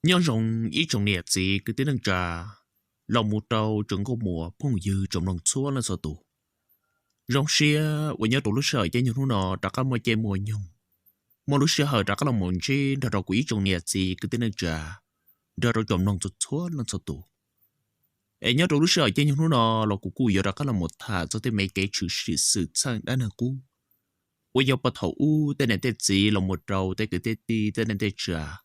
nhớ rồng ý trồng nè gì cứ tiếng đằng trà lòng một trâu trồng có mùa phong dư trồng lòng xua lên sợ tù rồng xia với nhớ tụ lúc sợ cho những nó đã có một chơi mùa nhung một lúc sợ hở đã có lòng một chi đã rồi ý trồng nè gì cứ tiếng đằng trà đã rồi trồng lòng xua lên sợ tù ấy nhớ tụ lúc sợ cho những nó là cụ giờ đã có lòng một thà cho tới mấy cái chữ sự sang đã là cũ với giờ bắt đầu tên này tên gì lòng một trâu tên cứ tên ti tên này tên trà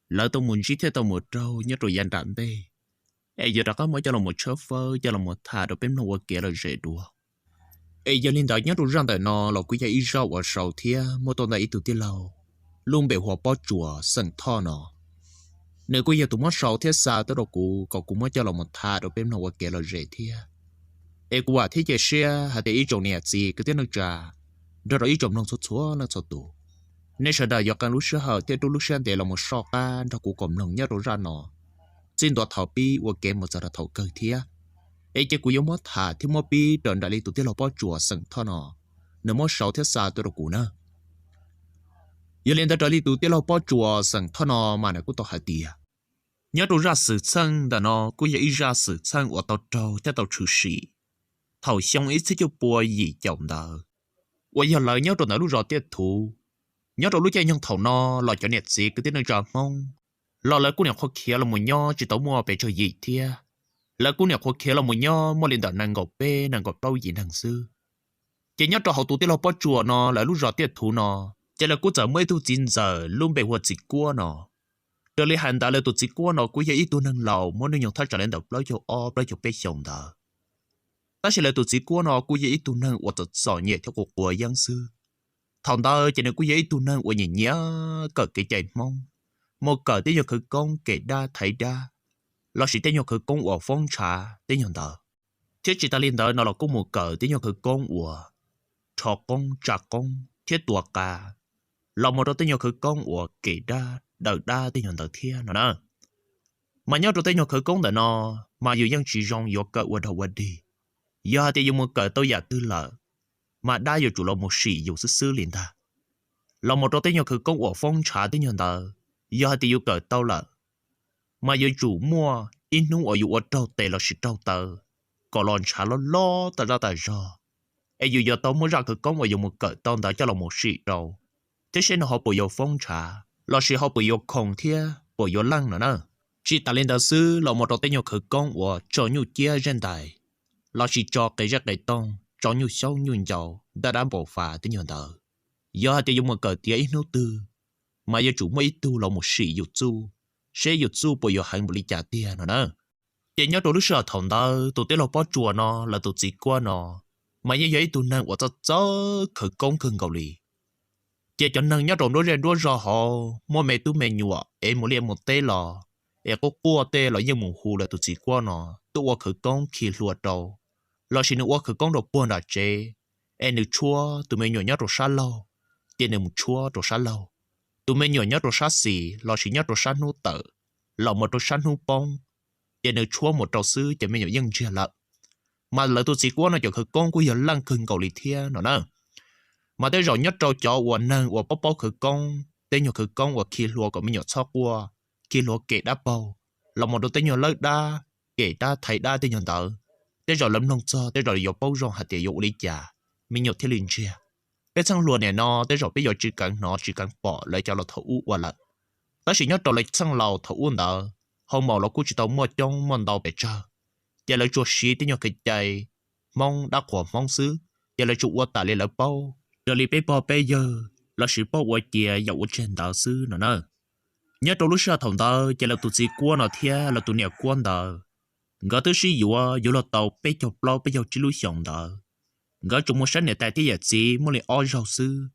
lỡ tôi muốn chỉ theo tôi một trâu nhớ rồi dàn đạn đây ấy giờ đã có mới cho là một chauffeur cho là một thà được bên nó kia là dễ đùa ấy giờ linh đạo nhớ rồi rằng tại nó là quý gia ít rau ở sau thia một tuần này ít tụi tiêu lâu luôn bị họ bỏ chùa sần thọ nó nếu quý gia tụi mất sau thia xa tới đâu cũng mới cho là một thà được bên nó kia là dễ thia ấy quả thế giờ xe hay để ít trồng nè gì cái tiếng nước trà rồi ít trồng nông số số là số tụ nên sau đó do càng lúc sau hở thì lúc sau để là một sọ can cho cụ cầm lòng nhớ rồi ra nó xin đoạt thảo pi và kèm một giờ là thảo cơ thia ấy chỉ cụ giống mất thả thì mất pi đợt đại lý tụi tiêu là bao chùa sừng thọ nó nếu mất sáu thiết xa tôi đâu cụ nữa giờ lên đại lý tụi tiêu là bao chùa sừng thọ nó mà này cũng tao hại tiệt nhớ rồi ra sự sang đã nó cũng giờ ít ra sự sang ở tàu trâu theo tàu trừ sĩ thảo xong ít sẽ cho bùa gì chồng đó và giờ lại nhớ rồi nó lúc rõ tiết thù nhớ rồi lúc chơi nhung thầu no lo cho nẹt gì cứ tiếng nói tròn mong lo lại cú nẹt khoa kia là một nho chỉ tao mua về cho gì thia lại cú nẹt khoa kia là một nho mua liền đợt nàng gọt bê nàng gọt bao gì nàng sư chỉ nhớ rồi hậu tụ tiếng lo bao chùa nó lại lúc rõ tiết thú nó chỉ là cú giờ mới thu 9 giờ luôn bị hoạt dịch cua nó rồi lấy hành đã lấy tụ dịch cua nó cú giờ ít tu năng lầu muốn nên nhung thắt trở lên đầu lấy cho o lấy cho bé chồng đó ta chỉ lấy tụ dịch cua nó cú giờ ít tu năng hoạt giỏi nhẹ theo cuộc của giang sư thằng đó chỉ nên có giấy tu năng của nhìn nhớ cờ cái chạy mong một cờ tới giờ khởi công kể đa thấy đa lo chỉ tới giờ khởi công của phong trà tới giờ đó thiết chỉ ta liên đó nó là có một cờ tới giờ khởi công của trò công trà công thiết tuột cả lo một đó tới giờ khởi công của kể đa đờ đa tới giờ đó thiên nó nè mà nhớ rồi tới giờ khởi công để nó mà dù dân chỉ rong giờ cờ qua đầu qua đi giờ thì dùng một cờ tôi giả tư lợ mà đa giờ chủ là một sĩ dùng sư liền ta là một trong tên nhau khởi công của phong trà tên nhau ta giờ thì yêu cờ tao là mà giờ chủ mua in nung ởอยู่ở trâu tệ là sĩ trâu tờ còn lon trà lo ta ra ta ra ấy giờ tao mới ra khởi công và dùng một cờ tao đã cho là một sĩ trâu thế nên họ bồi vô phong trà là sĩ họ bồi vô không thia bồi vô lăng nữa nè chỉ ta lên đạo sư là một trong tên nhau khởi công của cho nhu chia trên đài là sĩ cho cái rác đại tông cho nhu sâu nhu giàu đã bỏ phá tới nhờ đời giờ thì dùng một cờ tiếng ít nấu tư mà giờ chủ mấy tu là một sĩ dục chu sẽ dục chu bây giờ hành một lý trả tiền nữa nè chỉ nhớ tôi lúc sợ thằng đó tôi tới là bỏ chùa nó là tôi chỉ qua nó mà giờ ấy tôi năng của cho khởi công khởi cầu lì chỉ cho năng nhớ rồi đối ra đối ra họ mua mẹ tôi mẹ nhụa em một liền một tê lò em có cua tê là như một hồ là tôi chỉ qua nó tôi qua khởi công khi lùa đầu lo xin nó khởi công đầu buồn đã chế em được chua tụi mình nhỏ nhất rồi sát lâu tiền được một chua rồi sát lâu tụi mình nhỏ nhất rồi sát xì lo xin nhất rồi sát nô tờ lo một rồi sát nô bông tiền được chua một trâu sư chỉ mình nhỏ dân chia lợ mà lỡ tôi chỉ qua nó cho khởi công của giờ lăng khơi cầu lì thia nó nè mà tới rồi nhất trâu cho quần năng và bóp bóp khởi công tới nhỏ khởi công và khi lúa của mình nhỏ chóc qua khi lúa kệ đá bầu lo một đôi tới nhỏ lớn đa kệ đa thầy đa tới nhỏ tờ tới rồi lâm nông cho tới rồi dọc bao rong hạt tiền dụ lý trà mình nhột theo liền chia cái xăng luồn này nó tới rồi bây giờ chỉ cần bỏ lại cho nó thấu qua lại ta chỉ nhớ rồi lại xăng lầu thấu đó hôm màu nó cũng chỉ tao mua trong món đầu bể trà giờ lại chuột xí tới nhau cái chạy mong đã quả mong xứ giờ lại chuột qua tả lên là bao giờ lại bây giờ là sự bao qua kia dạo trên đạo sư nữa nè nhớ trong lúc sau thằng đó giờ là tụi gì qua nó thia là tụi nhà quan đó ngã tới sĩ dù là tàu bây giờ chỉ lưu xong đó ngã chúng một sáng này tại thế gì muốn lấy oi rau sư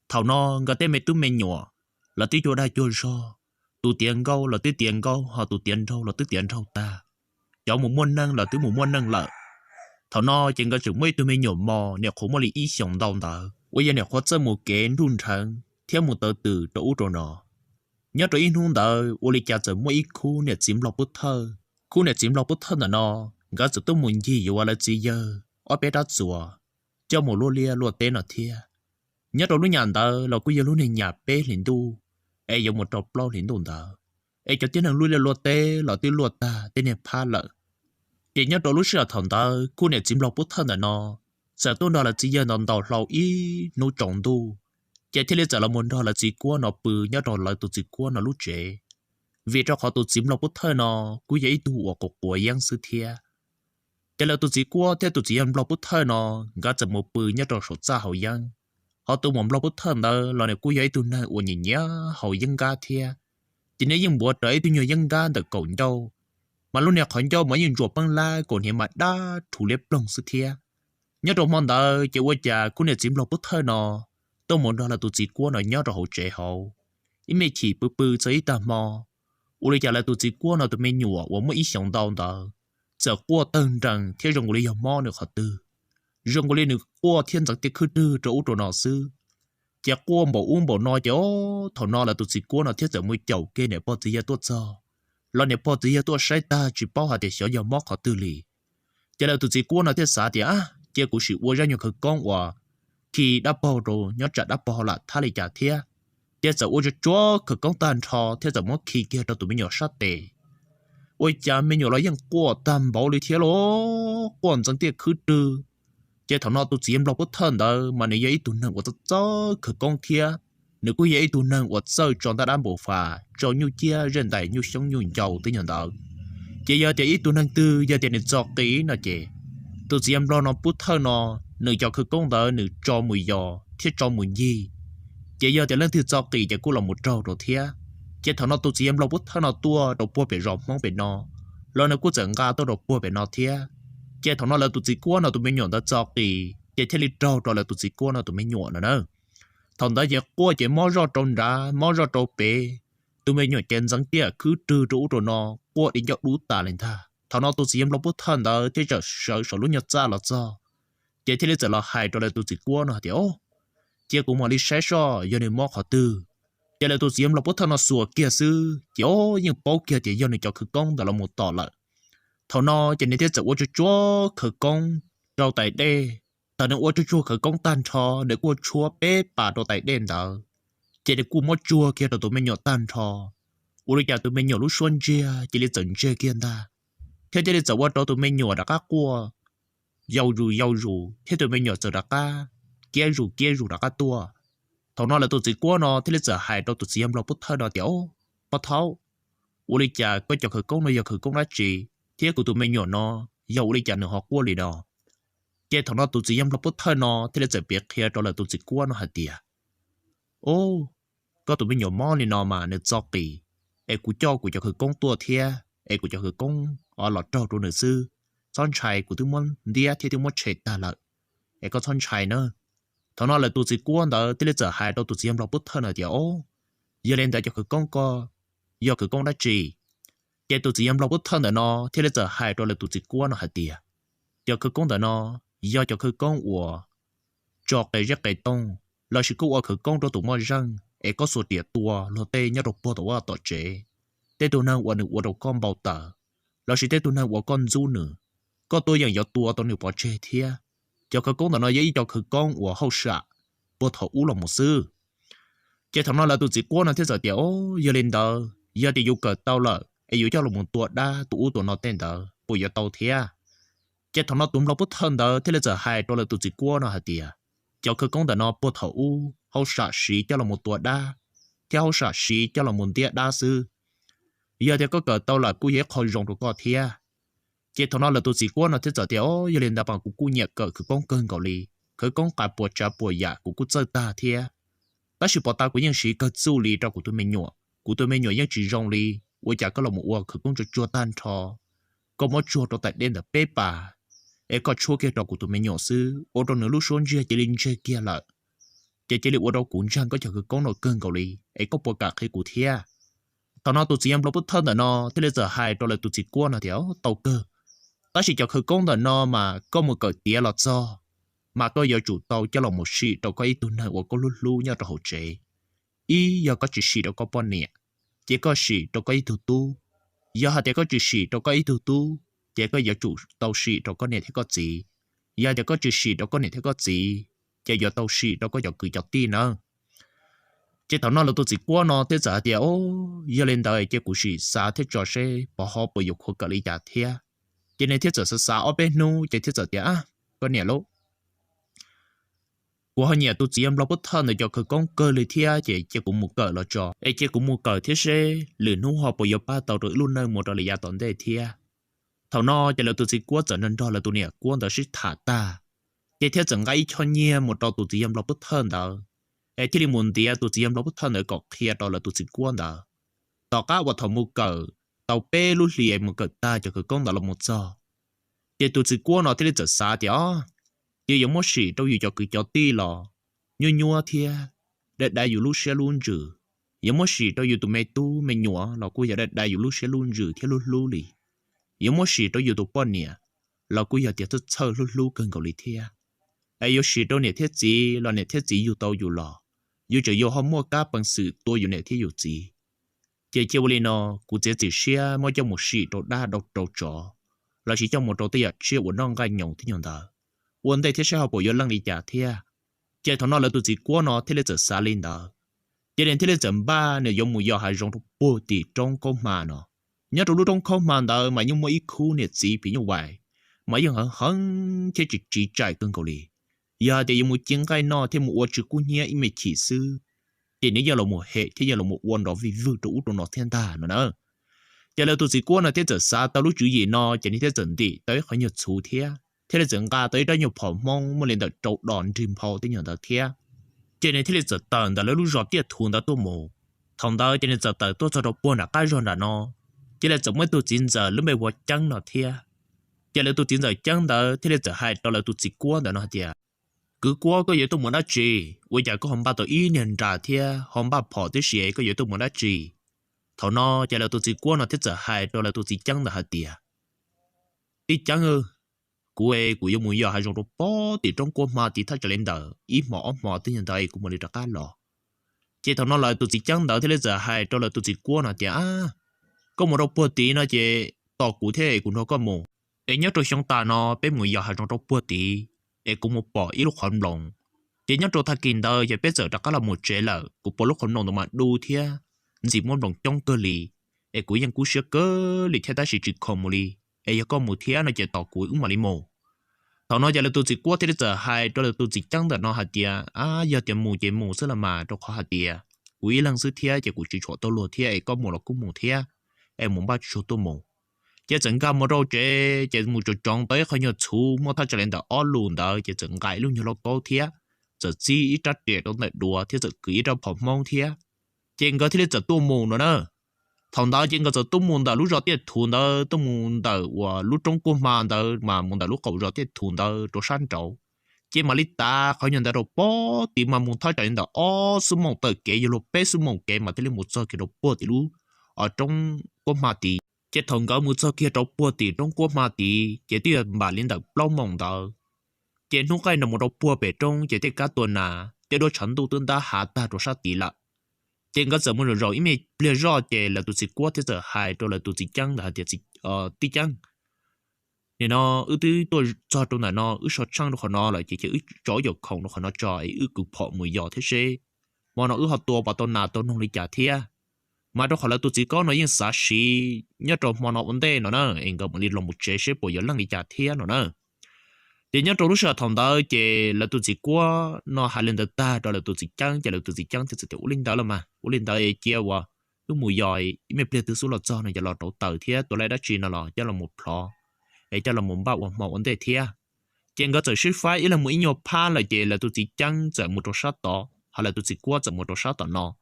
thầu nó ngã tới mấy tụi mình nhỏ là tí chỗ đây chỗ rau tụi tiền gâu là tí tiền gâu họ tụi tiền rau là tí tiền rau ta cháu một môn năng là tí một môn năng lợi thầu nó chỉ ngã chúng mấy tụi mình nhỏ mò nè khổ mà lấy ý xong đâu đó bây giờ nè khó chơi một cái run thằng theo một tờ từ chỗ rồi nó nhớ rồi in hôn đó ô lý cha giờ mỗi khu nè chiếm lọc bút thơ khu này chiếm lọc bút thân là nó gã tự tôi muốn gì là gì giờ ở bé đã chùa cho một lô lia lô tên là thia nhớ đâu lúc nhà ta là cứ giờ lúc này nhà bé liền tu ai dùng một trọc lo liền tu ta ai cho tiếng năng lui là lúa tê là tiếng lúa ta tên này pha lợ chỉ nhớ đồ lúc xưa thằng ta khu này chìm lọc bút thân là nó giờ tôi nói là chỉ giờ nó đầu lâu ý nó trồng tu chỉ thế là giờ là muốn đó là chỉ qua nó bự nhớ đồ lại tụi chỉ qua nó lúc trẻ vì cho họ tụi chìm lọc bút thân nó cứ vậy tu ở cục của giang sư thia chỉ là tụi chỉ qua theo tụi chỉ em lọc bút thân nó gã chậm một bự nhớ đồ sốt ra hậu giang họ tụi mồm lọc bút thân đó là này cứ vậy tu này ở nhìn nhớ hậu giang gã thia chỉ nếu những bữa trời tôi nhiều giang gã được cổng đâu mà lúc này khỏi cho mấy những ruột băng la còn hiện mặt đa thủ liếp lòng sự thia nhớ trong món đó chỉ qua già cũng này chìm lọc bút thơ nó tôi muốn đó là tụi chị qua nó nhớ rồi hậu trẻ hậu ý mấy chỉ bự bự giấy tà mò u lý già là tụi chị qua nó tụi mấy nhụa và mới ý想到đó giờ qua tân rằng theo rồng lý dòng mò được họ tư rồng lý được qua thiên giặc tiết khứ tư cho út nó sư chỉ qua bộ uống bộ no cho thằng nó là tụi chị qua nó thiết giờ mới chầu kia này bao giờ tốt cho lo này bao giờ tôi sai ta chỉ bao hạt để xóa dòng móc họ tư lì chỉ là tụi chị qua nó thế xã thì chỉ cũng sự uống ra nhiều khởi con và khi đã bao rồi nhớ chặt đã bao là thay lại trả thế chỉ giờ uống cho chúa khởi con tan thò thế giờ mất khi kia cho tụi mình nhỏ sát tệ ôi cha mình nhỏ nói rằng qua tam bảo lý thế lo quan trọng tiệt khứ tư chỉ thằng nó tụi chị em lo bất thân đó mà nếu vậy tụi nó của tôi cho khởi con kia nếu có vậy tụi nó của tôi chọn ta đám bộ phà cho nhu chia rèn đại nhu sống nhu giàu tới nhận đó chỉ giờ thì tụi nó tư giờ thì nên cho kỹ nó chị tụi chị em lo nó bút thơ nó nữ cho khởi con đó nữ cho mùi giò thiết cho mùi gì chỉ giờ thì lên thì cho kỹ chỉ cũng là một trâu đồ thế chỉ thằng nó tụi chị em lo bút thơ nó tua đồ bua bị rộng mong bị nó lo nó cũng chẳng ga tôi đồ bua bị nó thế chỉ thằng nó là tụi chị qua nó tụi mình nhọn đó cho kỹ chỉ thế li trâu rồi là tụi chị qua nó tụi mình nhọn nữa thằng đó giờ qua chỉ mò ra trồng ra mò ra trâu bể tụi mình nhọn chén răng tia cứ trừ rũ rồi nó qua đi nhậu đủ tà lên tha thằng nó tụi chị em lo bút thân đó thế giờ sợ sợ lúc nhặt ra là cho chỉ thế giờ là hai rồi là tụi chị qua nó thì ô chỉ cũng mà đi sai so giờ này mò họ tư chỉ là tụi chị em lo bút thân nó sủa kia sư chỉ ô nhưng bao kia thì giờ này cho khử công đó là một tỏ lại thằng nó chỉ nên thế giờ qua cho chúa khử công rau tại đây tao nên qua cho chúa khử công tan cho để qua chúa bé bà rau tại đen đó chỉ để qua mót chúa kia rồi tụi mình nhọ tan cho u bây giờ tụi mình nhọ lúc xuân chia chỉ để dẫn chia kia ta thế chỉ để giờ qua đó tụi mình nhọ đã cá qua giàu rù thế tụi mình nhọ giờ đã cá kia rù đã cá tua thằng nó là tụi chị qua nó thế là giờ hai đó tụi chị em lo bút thơ đó tiểu bắt tháo u bây giờ có cho khử công nó giờ khử công đã chỉ thế của tụi mình nhỏ nó giàu đi chả nữa họ qua lì đó cái thằng nó tụi chị em nó bớt thơ nó thế là sẽ biết kia đó là tụi chị qua nó hạt tiền ô có tụi mình nhỏ mò lì nó mà nó cho kỳ em cũng cho khởi công tua thia em cũng cho khởi công ở lọt trâu rồi nữa sư son chài của tụi mình đi thì tụi mình chết ta lại em có son chài nữa thằng nó là tụi chị qua đó thế là giờ hai đó tụi chị em nó bớt thơ nó thì ô giờ lên đó cho khởi công co giờ khởi công đã chỉ cái tụi chị em lo bút thân đó nó thế là giờ hai đôi là tụi chị qua nó hạt tiền giờ khởi công đó nó giờ cho khởi công của cho cái rất cái tông là sự cố khởi công cho tụi mình rằng em có số tiền tua lo tê nhớ được bao tụi tổ chế tê tụi nào qua được qua được con bao tờ là sự tê tụi nào qua con du nữa có tôiยัง giờ tua tụi nhiều bỏ chế thia giờ khởi công đó nó giấy cho khởi công của hậu sạ bao thầu u là một sư cái thằng nó là tụi chị qua nó thế giờ tiền ô giờ lên đó giờ thì yêu cầu tao là ai yêu cho là một tuổi đa tụi nó tên đó bây giờ tao thế cái thằng nó tụi nó bút thân đó thế là giờ hai đó là tụi chị qua nó hả tiệt cho cơ công đó nó bút thầu hậu sợ sĩ cho là một tuổi đa theo hậu sợ sĩ cho là một tiệt đa sư giờ thì có cỡ tao là cú dễ khỏi rong được có thế cái thằng nó là tụi chị qua nó thế giờ thì ô giờ lên đó bằng cú nhẹ cỡ cứ con cơn gạo lì cứ con cả bùa trả bùa dạ cú chơi ta thế ta chỉ bỏ ta của những sĩ cơ du lì cho của tụi mình nhỏ những chỉ rong lì我家个老母我可工作做单超，个么做到在练的背吧，哎个做个照顾都没鸟事，我到那路上去就拎这个了，这里我到工厂个就个讲到更高哩，哎个不敢开古贴，到那都只样老不疼的呢，这里这还到了都只过那条刀个，但是就去讲的呢嘛，个么个跌了做，mà tôi giờ chủ tàu cho lòng một sĩ đâu có ý tuần này của lú lú nhau trong hậu chế, ý giờ có chỉ sĩ đâu có bao nhiêu chỉ có sĩ đâu có ý thủ tu giờ hạt có chỉ sĩ đâu có ý thủ tu chỉ có giờ chủ tàu sĩ đâu có nè thế có gì giờ có chỉ sĩ đâu có nè thế có gì chỉ giờ tàu sĩ đâu có giờ cười chọc tin nữa chỉ thằng nó là tôi chỉ qua nó thế giờ thì giờ lên đời chỉ cũng chỉ xa thế cho xe bỏ họ bỏ dục họ cái lý giả thế cho nên thế giờ xa ở bên nu chỉ thế giờ thì có nhẹ lắm của họ nhà tôi chỉ em lo bất thân để cho cái con cơ lý thế chỉ cũng một cỡ là cho ấy chỉ cũng một cỡ thế xe lừa nu họ bỏ dục ba tàu rồi luôn nơi một đời là tận đây thế thằng nó chỉ là tôi chỉ qua trở nên đó là tôi nè qua đó sẽ thả ta chỉ thế chẳng ngay cho nhẹ một đầu tôi chỉ em lo bất thân đó ấy thì muốn đi tôi chỉ em lo bất thân ở cọc kia đó là tôi chỉ qua đó tao cá vào thằng một cỡ tàu bê lúc liền một cỡ ta cho cái con đó là một giờ chỉ tôi chỉ qua nó thì giờ xa thì chỉ giống một sự đâuอยู่cho cái cho ti lò nhua nhua thia để đạiอยู่lúc xe luôn rử giống một sự đâuอยู่tụi mày tu mày nhua là cô giờ để đạiอยู่lúc xe luôn rử theo lúc lu lì giống một sự đâuอยู่tụi bọn nè là cô giờ tiệt thức chơi lúc lu cần cầu lì thia ai yếu sự đâu nè thiết gì là nè thiết gìอยู่tàuอยู่lòอยู่จะอยู่ห้องมั่วก้าbằng sự tôiอยู่nè thiếtอยู่gì chỉ chiều lên nó cô chỉ xe mỗi cho một sự đâu đa đâu đâu trò là chỉ trong một đầu tiên chia của non gai nhộng thế nhộng đó vấn đề thế sẽ học bổ yếu lăng đi trả thia chỉ thằng nó là tụi chỉ qua nó thế là giờ xa lên đó chỉ đến thế là chấm ba nếu dùng một giờ hay dùng bổ tỷ trong công mà nó nhớ trong lúc trong công mà đó mà nhưng mà ít khu này chỉ bị như vậy mà nhưng hẳn hẳn thế chỉ chạy cơn cầu lì giờ thì dùng một tiếng cái nó thêm một ô chữ cú nhẹ im chỉ sư thì nếu giờ là một hệ thế giờ là một quân đó vì vượt đủ trong nó thiên ta nữa giờ là tụi chỉ qua nó thế giờ xa tao lúc chữ gì nó chỉ nên thế dần đi tới khỏi nhiều số thế thế là整个tới đó nhiều phỏng mong mà lên được trâu đòn chim phao tới nhiều đó thế cho nên thế là giờ tận đó là lúc rót tiệt thun đó tôi mù thằng đó cho nên giờ tận tôi cho nó buồn là cái rồi là nó chỉ là giống mấy tôi chín giờ lúc mấy vợ trắng nó thế chỉ là tôi chín giờ trắng đó thế là giờ hai đó là tôi chỉ qua đó nó thế cứ qua có gì tôi muốn nói gì bây giờ có hôm ba tôi ý nhận ra thế hôm ba bỏ tới gì có gì tôi muốn nói gì thằng nó chỉ là tôi chỉ qua nó thế giờ hai đó là tôi chỉ trắng đó hả tiệt đi trắng ư cô ấy cũng muốn giờ hay dùng đồ bó thì trong cô mà thì thay cho lên đời ít mỏ tới hiện tại cũng muốn đi ra cá lò chỉ thằng nó lại tụi chỉ chẳng đỡ thế là giờ hay cho là tụi chỉ qua nó thì có một đồ bó tí nó chỉ tỏ cụ thể cũng nó có một để nhớ rồi xong ta nó bé muốn giờ hay dùng đồ bó tí để cũng một bỏ ít lúc khẩn lòng chỉ nhớ rồi thay kinh đời giờ bé giờ ra cá là một chế là cũng bỏ lúc khẩn lòng mà đu thế chỉ muốn lòng trong cơ lì để cũngยังcú sửa cơ lì theo ta chỉ không một lì ấy có một thế nó chỉ tỏ cuối mà đi mồ thằng nó giờ là tôi chỉ qua thế giờ hai đó là tôi chỉ chẳng được nó hạt tiền giờ tiền mù chỉ mù sẽ là mà cho khó hạt tiền cuối lần thứ thế chỉ cũng chỉ chỗ tôi luôn thế ấy có một là cũng một thế em muốn bắt chỗ tôi mù chỉ整个một đâu chỉ một chỗ tròn tới không nhiều chú mà thay cho lên đó ở luôn đó chỉ整cái luôn như nó to thế giờ chỉ ít trách tiền đó lại đùa thế giờ cứ ít đâu phòng mong thế chỉ có thế giờ tôi mù nữa thằng đó chỉ có giờ tôi muốn đó lúc rõ tiệt thun đó tôi muốn đó và lúc trong cô mà muốn đó lúc cậu rõ tiệt thun đó cho sáng trâu chỉ mà lít ta khỏi nhận được bó thì mà muốn thay đổi đó số mong tới kể giờ lúc bé số mong kể mà tới lên một số cái đồ bó thì lúc ở trong cô mà thì chỉ thằng đó một số kia đồ bó thì trong cô mà thì chỉ tiêu mà lên được lâu mong đó chỉ lúc cái nó một đồ bó về trong chỉ tiêu cả tuần chỉ đồ chấn tu tuần đã hạ ta cho sát tỷ là trên cái giờ muốn rồi ý bây giờ thì là tụi chỉ qua thế giờ hai rồi là tụi chỉ chăng là thì chỉ tí chăng nên nó tôi cho trong này nó sợ chăng nó nó là chỉ chỗ dọc không nó cho cực phọ mùi giò thế xe mà nó học tua và tôi nào tôi không đi trả thế mà đó là tụi chỉ có nó những xã sĩ nhớ trong mà nó vấn đề nó anh có một đi làm một chế sẽ bây giờ lăng đi trả thế nó thì nhớ trong lúc sợ thằng đó chỉ là tụi chỉ qua nó hai lần ta đó là tụi chỉ chăng chỉ là tụi chỉ chăng thì sẽ u linh đó là mà u linh đó chia qua lúc mùi giỏi mấy bây từ số là cho này giờ là đầu tờ thế tôi lấy đã chỉ nó là cho là một lọ để cho là một bao một vấn đề thế trên cái giờ ship file là mỗi nhiều pa là chỉ là tụi chỉ chăng giờ một đồ sát đó hay là tụi chỉ qua giờ một đồ sát đó nó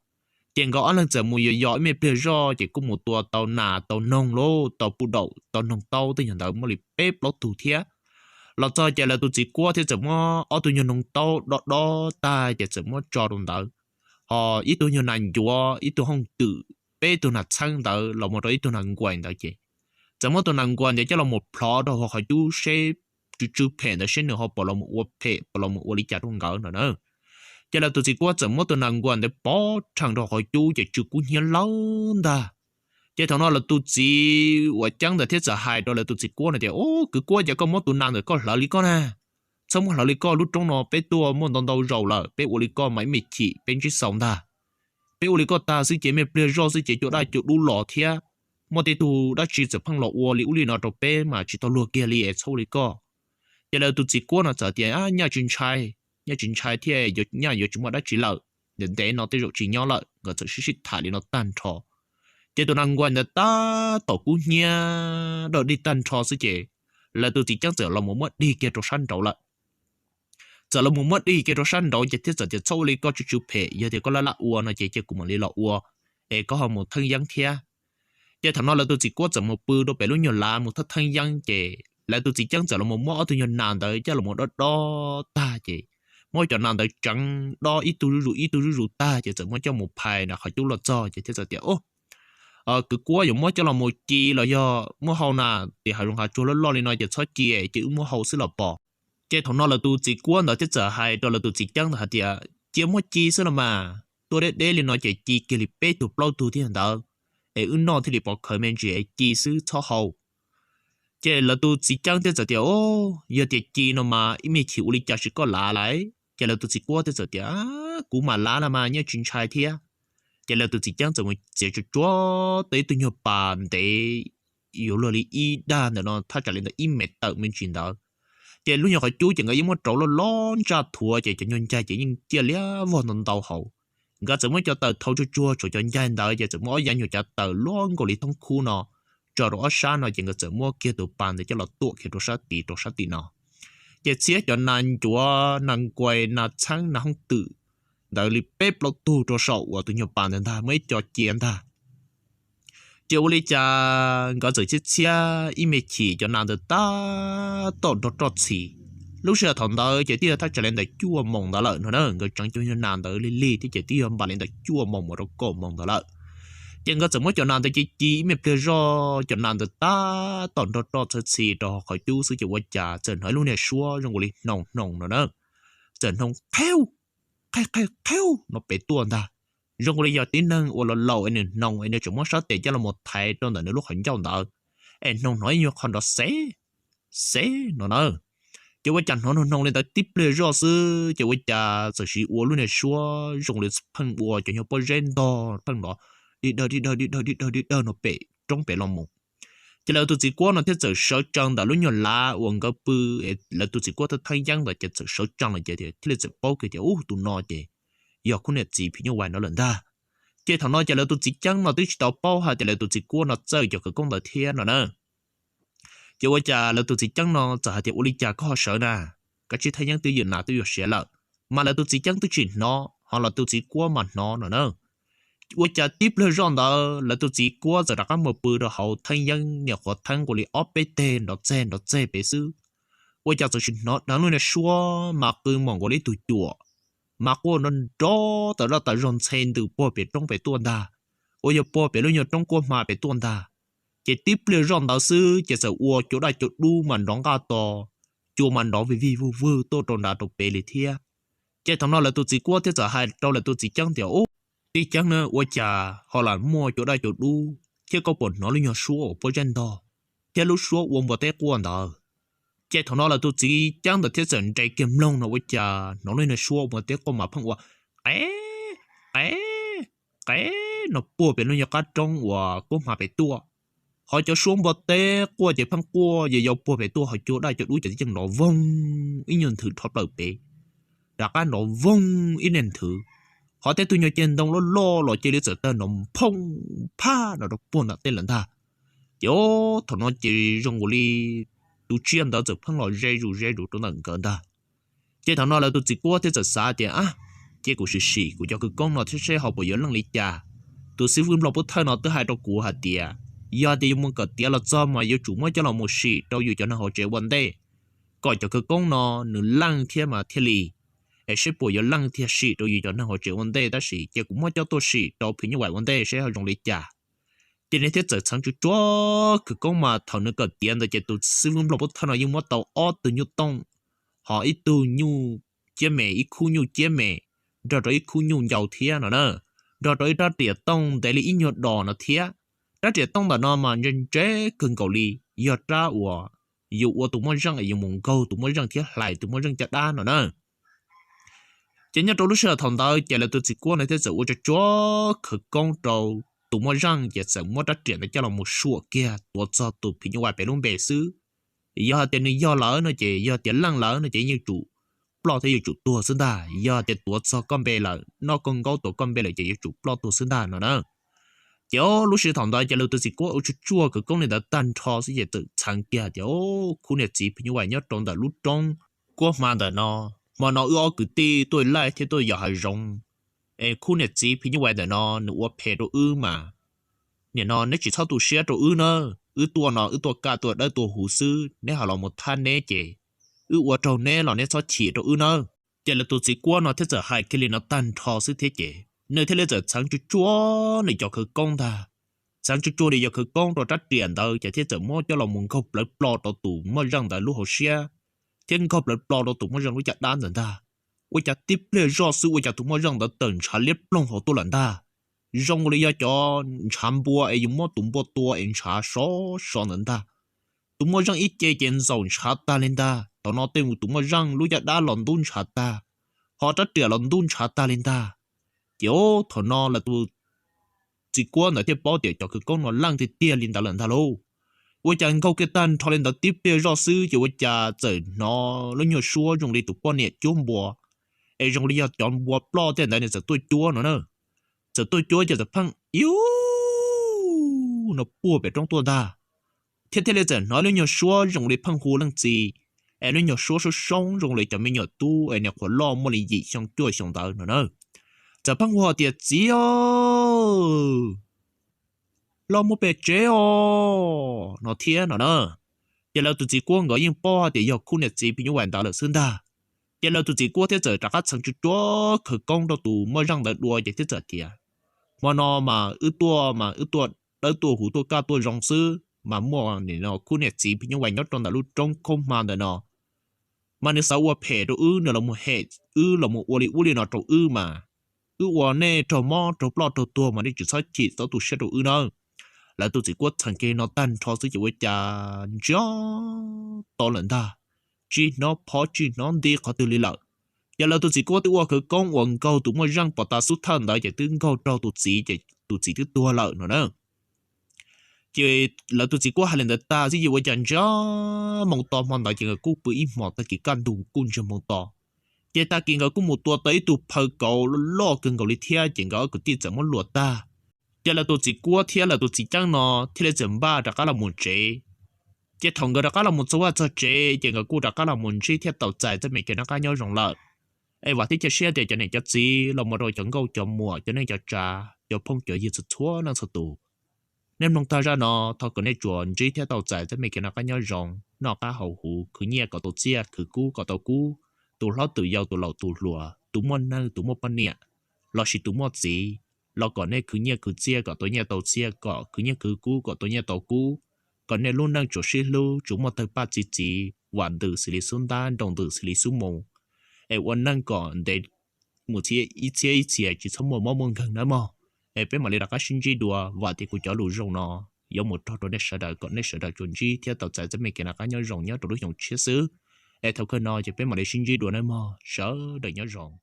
trên cái là giờ mùi giỏi mấy bây giờ chỉ có một tua tàu nà tàu nông lô tàu bù đậu tàu nông tàu tới hiện tại mới bếp lót thủ thế là cho chỉ là tụi chỉ qua thì怎么ở tụi nhân nông tàu đó ta chỉ怎么cho đồng đó họ ít tụi nhân nành chúa ít tụi không tự bé tụi nạt sang đó là một ít tụi nành quan đó chứ怎么tụi nành quan thì cho là một plot đó họ chú sẽ chú phèn đó sẽ nữa họ bỏ là một ô phê bỏ là một ô lý trả đồng gạo nữa chỉ là tụi chỉ qua怎么tụi nành quan để bỏ thằng đó họ chú chỉ chú cũng hiền lâu đó chỉ thằng nó là tụi chỉ và chẳng là thiết giả hại đó là tụi chỉ qua này thì cứ qua giờ có món tụi nàng rồi có lỡ lý con xong lỡ lý con lúc trong nó bé tua món đòn đầu rầu là bé ô lý con mấy mệt chỉ bên chỉ sống ta bé uli có ta sư chế mẹ bia rau sư chế chỗ đại chỗ đủ lọ thia mà thì tu đã chỉ tập phăng lọ uo li uli nó đồ bé mà chỉ tao lùa kia li ở sau li có giờ là tu chỉ qua nó trở tiền nhà chính trai thì giờ nhà giờ chúng ta đã chỉ lợi đến để nó tới rồi chỉ nhau lợi rồi sẽ xích thải đi nó tan trò giờ tụi năng quan là ta tổ cú nhà rồi đi tan trò sư chế là tu chỉ chắc giờ là một mất đi kia cho săn đầu lại giờ là một mất đi kia cho săn đầu chỉ thiết giờ sau li có chú phê giờ thì có là uo nó chỉ cũng mà li là uo để có một thân dân thia giờ thằng nó là tu chỉ qua giờ một bữa đâu phải lúc nhiều là một thân dân chế lại tôi chỉ chẳng sợ là một mỏ tôi nhận nàn tới chắc là một đó ta chị mỗi cho nàn tới chẳng đó ít tôi rủ ta chỉ sợ mỗi cho một bài là khỏi chú là cho chỉ thế giờ tiểu cứ quá dùng mỗi cho là một chi là do mỗi hậu nào thì hai đồng chú lo lên nói chỉ cho chi chứ mỗi hậu sẽ là bỏ cái thằng nó là tôi chỉ quá đó chứ giờ hai đó là tôi chỉ chẳng là thì chỉ mỗi chi sẽ là mà tôi để lên nói chỉ chi cái li bé tôi bao tôi thì hàng đó nó thì bỏ khởi men chỉ chi sư cho hậu chế là tôi chỉ chẳng tới giờ tiểu giờ thì chi nó mà ít mấy chịu đi cho sự có lạ lại chế là tôi chỉ qua tới giờ tiểu cũng mà lạ là mà nhớ chuyện trai thế chế là tôi chỉ chẳng giờ một chế cho tới tôi nhớ bàn để yếu lo đi ý đa nó thay trả lên là ý mệt tự mình chuyện đó chế lúc nhỏ khỏi chú chẳng có những món trâu nó lon ra thua chế cho nhân trai chế nhưng chế lẽ vô nông đau hậu người ta mới cho tờ thâu cho chua cho nhân đó chế mỗi dân nhiều cho tờ lon của lý thông khu nó cho đó sáng nó chỉ có giờ mua kia tụ bàn để cho nó tuột khi đồ sát tì nó giờ xía cho nàng chúa nàng quay nàng trắng nàng không tự đợi li bếp lo tu cho sậu và tụi nhiều bàn đến ta mới cho chiến ta chiều li cha có giờ chết xía im mệt chỉ cho nàng được ta tổn đó trọt xì lúc xưa thằng đó chỉ tiêu ta trở lên để chua mồng đó lợn nữa người chẳng cho nàng tới li thì chỉ tiêu bà lên để chua mồng mà nó cổ mồng đó lợn chẳng có怎么cho nàng tới chỉ mẹ bia rau cho nàng tới ta tòn đó thật sự đó khỏi chú sư chỉ qua trà trần hỏi luôn nè xua trong cái nồng nồng nữa đó trần nồng theo nó bị tuôn ta trong cái giờ tiếng năng hoặc là lâu anh nồng anh chúng nó sát để cho là một thầy trong đời lúc hành trong đó anh nồng nói như con đó xé nó nữa chỉ qua chẳng nó nồng lên tới tiếp bia rau sư chỉ qua trà sự sự uống luôn nè xua trong cái phân uống cho nhau bao gen đó phân đó đi đờ nó bể trong bể lòng mộng chỉ là tôi chỉ qua nó thế giờ sợ trăng đã lúc nhỏ lá uống cái bự là tôi chỉ qua tôi thấy răng là chỉ giờ sợ trăng là chỉ thì là chỉ bao cái thì tụi nó thì giờ cũng là chỉ phía ngoài nó lần ta chỉ thằng nó chỉ là tôi chỉ trăng nó tôi chỉ tao bao hay chỉ là tôi chỉ qua nó chơi cho cái công đời thiên rồi nè chỉ qua chả là tôi chỉ trăng nó chả thì uli chả có sợ nè cái chỉ thấy răng tôi giờ nào tôi giờ sẽ là mà là tôi chỉ trăng tôi chỉ nó hoặc là tôi chỉ qua mà nó nữa nè我家tiếp了让到来到自过就大家冇背到後聽人又學聽過你惡俾電到這俾書我家就是nó đang luôn là xua mà cứ mong過你tuổi tuổi mà qua nó đó từ đó từ rong chen từ bỏ bị trong bị tuôn ta tôi giờ bỏ bị lúc nhiều trong qua mà bị tuôn ta chỉ tiếp了让到sư chỉ sợ uo chỗ đại chỗ đu mà đóng cao to chỗ mà đó vì vu tôi trong đã đọc bể lý thia chỉ thằng nó là tôi chỉ qua thế giờ hai đâu là tôi chỉ chẳng tiểu đi chẳng nữa, tôi chả họ là mua chỗ đây chỗ đu, thế có bọn nó lên nhà số ở bên trên đó, thế lúc số uống một tét quan đó, thế thằng nó là tôi chỉ chẳng được thế trận chạy kiếm lông nó tôi chả nó lên nhà số một tét con mà phăng qua, nó bùa bên lên nhà cá trông và con mà bị tua, họ cho xuống một tét qua chỉ phăng qua, giờ dầu bùa bị tua họ chỗ đây chỗ đu chỉ chẳng nó vong, ít nhân thử thoát đầu bể, đã cái nó vong ít nhân thử họ thấy tôi nhớ trên đông nó lo chơi để sợ tên nó phong pa nó buồn là tên lần ta yo thằng nó chỉ dùng cái li tôi chuyên đó giờ phong lo dây rủ tôi nâng cỡ ta chơi thằng nó là tôi chỉ qua thế giờ xa tiền chơi của sự của cho cái con nó thế sẽ học bây giờ năng lý cha tôi sẽ vun lo bớt thay nó tới hai đầu của hạt tiền giờ thì muốn cỡ tiền là cho mà giờ chủ mới cho là một sự đâu giờ cho nó họ chơi vấn đề gọi cho cái con nó nửa lăng thiên mà thiên lý sẽ bổ giờ lăng thiệt sĩ đối với cho nó họ chịu vấn đề đó sĩ chỉ cũng mới cho tôi sĩ đâu phải như vậy vấn đề sẽ họ dùng lý trả cho nên thiết giờ sáng chú chúa cứ con mà thằng nó cần tiền rồi chỉ tôi sử dụng lộc thằng nào dùng mất tàu từ nhu tông họ ít từ nhu chế mẹ ít khu nhu chế mẹ rồi ít khu nhu giàu thiệt nữa rồi ra tiền tông để lấy ít nhu đỏ nó thiệt ra tiền tông mà nó mà nhân chế cần cầu li giờ ra của dù tụi mới răng ở dùng mông câu tụi mới răng thiệt lại tụi mới răng chặt đá nữa chỉ nhớ trong lúc sợ thằng đó chỉ là tôi chỉ qua này thế giờ tôi cho chó khử con đầu tụi mua răng chỉ sợ mua đất tiền để cho là một sủa kia tôi cho tụi phi như vậy phải luôn bể xứ do tiền này do lỡ nó chỉ do tiền lăng lỡ nó chỉ như chủ lo thấy chủ tua xứng đà do tiền tua cho con bê là nó con gấu tụi con bê là chỉ chủ lo tua xứng đà nữa nè chỗ lúc sự thằng đó chỉ là tôi chỉ qua ở chỗ chua cái con này đã tan thọ sẽ chỉ tự sáng kia chỗ khu này chỉ phi như vậy nhớ trong đó lúc trong qua mà đó nó mà nó ưa cứ ti tôi lại thì tôi giờ hay rong khu này chỉ phi như vậy đó nó ưa phe đồ mà nè nó chỉ thao tụ xe đồ nữa nó tua cả tua đó tua hủ sư nếu họ làm một than nè chị ua trâu nè là nè cho chỉ đồ nữa chỉ là tụi chỉ qua nó thế giờ hai cái liền nó tan thọ sự thế chị nơi thế là giờ sáng chú chúa này cho khử công ta sáng chú chúa này cho khử công rồi trách tiền đâu chỉ thế giờ mua cho lòng muốn khóc lấy plot đồ tủ mua răng tại lúc họ xe thiên khóc lấy plot đồ tủ mua răng lúc chặt đan rồi ta ôi chặt tiếp lên do sự ôi chặt tủ mua răng đã từng trả liếp long họ tôi lần ta rong lấy cho chăm bùa ấy dùng mua tủ bùa tua em trả số số lần ta tủ mua răng ít chơi tiền giàu trả ta lên ta tao nói tên tủ mua răng lúc chặt đá lần đun trả ta họ trách tiền lần đun trả ta lên ta kiểu thằng nó là tôi chỉ qua nói tiếp bao tiền cho cái con nó lăng thì tiền lên ta lần ta luôn, tôi chẳng câu cái tan thọ lên ta tiếp tiền rõ sư cho tôi cha trời nó nhiều số dùng đi tụ quan niệm chôn bùa, ấy dùng đi chọn bùa plo tiền này sẽ tôi chúa nữa, sẽ tôi chúa cho sẽ phăng yếu nó bùa về trong tôi ta, thế thế là giờ nói nhiều số dùng đi phăng hồ lăng gì, ấy nhiều số sống dùng đi cho mình nhiều tu, ấy nhiều khó lo mua gì xong chúa xong ta nữa. Giờ băng hoa tiệt gì lo mua bể chế nó thiên nó nè giờ là tụi chị qua gọi yên po thì giờ khu này chị bị những hoàn tạo là xương ta giờ là tụi chị qua thế giờ trả các sản xuất đó khởi công đó tụi mới răng đợt đua vậy thế giờ kìa mà nó mà ư tua đỡ tua hủ tua ca tua rong sư mà mua thì nó khu này chị bị những hoàn nhất trong là lúc trong không mà được nó mà nếu sao qua phe đó nữa là một hệ là một uli nó trâu mà ua nè trò mò trò plot trò tua mà đi chỉ sai chỉ tao tụ sẽ đồ nữa là tụ chỉ quất thằng kia nó tan cho sự chịu cha cho to lần ta chỉ nó phó chỉ nó đi khó tự lý lợi giờ là tụ chỉ quất ua khởi công quần câu tụ mà răng bỏ ta xuất thân đấy chỉ tương câu trâu tụ chỉ thứ tua lợi nữa chỉ là tụ chỉ quất hai lần ta sẽ chịu cha cho mong to mong đại chỉ là cú bự mong ta chỉ can đủ cún cho mong to chỉ ta kiến cũng một tua tới tụ phơi cầu lo cần cầu đi theo chỉ có cái tiền怎么落ta chỉ là tụ chỉ qua theo là tụ chỉ chẳng nó theo là怎ba đã cả là một chế chỉ thằng cái đã cả là một số cho chế chỉ có đã cả là một chế theo tàu chạy cho mấy cái nó cá nhau rộng lợi ấy và thế chỉ xe để cho này cho gì là một rồi chẳng câu cho mùa cho nên cho trà cho phong cho gì sự thua nó sự tụ nên nông ta ra nó thằng cái này chuẩn chế theo tàu chạy cho mấy cái nó cá nhau rộng nó cá hậu hủ cứ nhẹ có tàu chia cứ cú có tàu cú tụ lo tự do tụ lẩu tụ lùa tụ mua năng tụ mua pan nhẹ lo chỉ tụ mua gì lo còn này cứ nhẹ cứ chia có tối nhẹ tàu chia có cứ nhẹ cứ cú có tối nhẹ tàu cú còn này luôn năng chỗ xí lưu chúng mua tới ba chỉ hoàn từ xử lý xuống đan đồng từ xử lý xuống mồ ai quan năng còn để một chia chỉ sống một mong gần nữa mà ai biết mà lấy đặt cái sinh chi đùa và thì cũng cho lù rồng nó giống một trò để sợ đời còn để sợ đời chuẩn chi theo tàu chạy cho mấy cái là cái nhau rồng nhớ tụ đối dùng chia sứ ai thâu cơ nói chỉ biết mà để sinh chi đùa nữa mà sợ đời nhớ rồng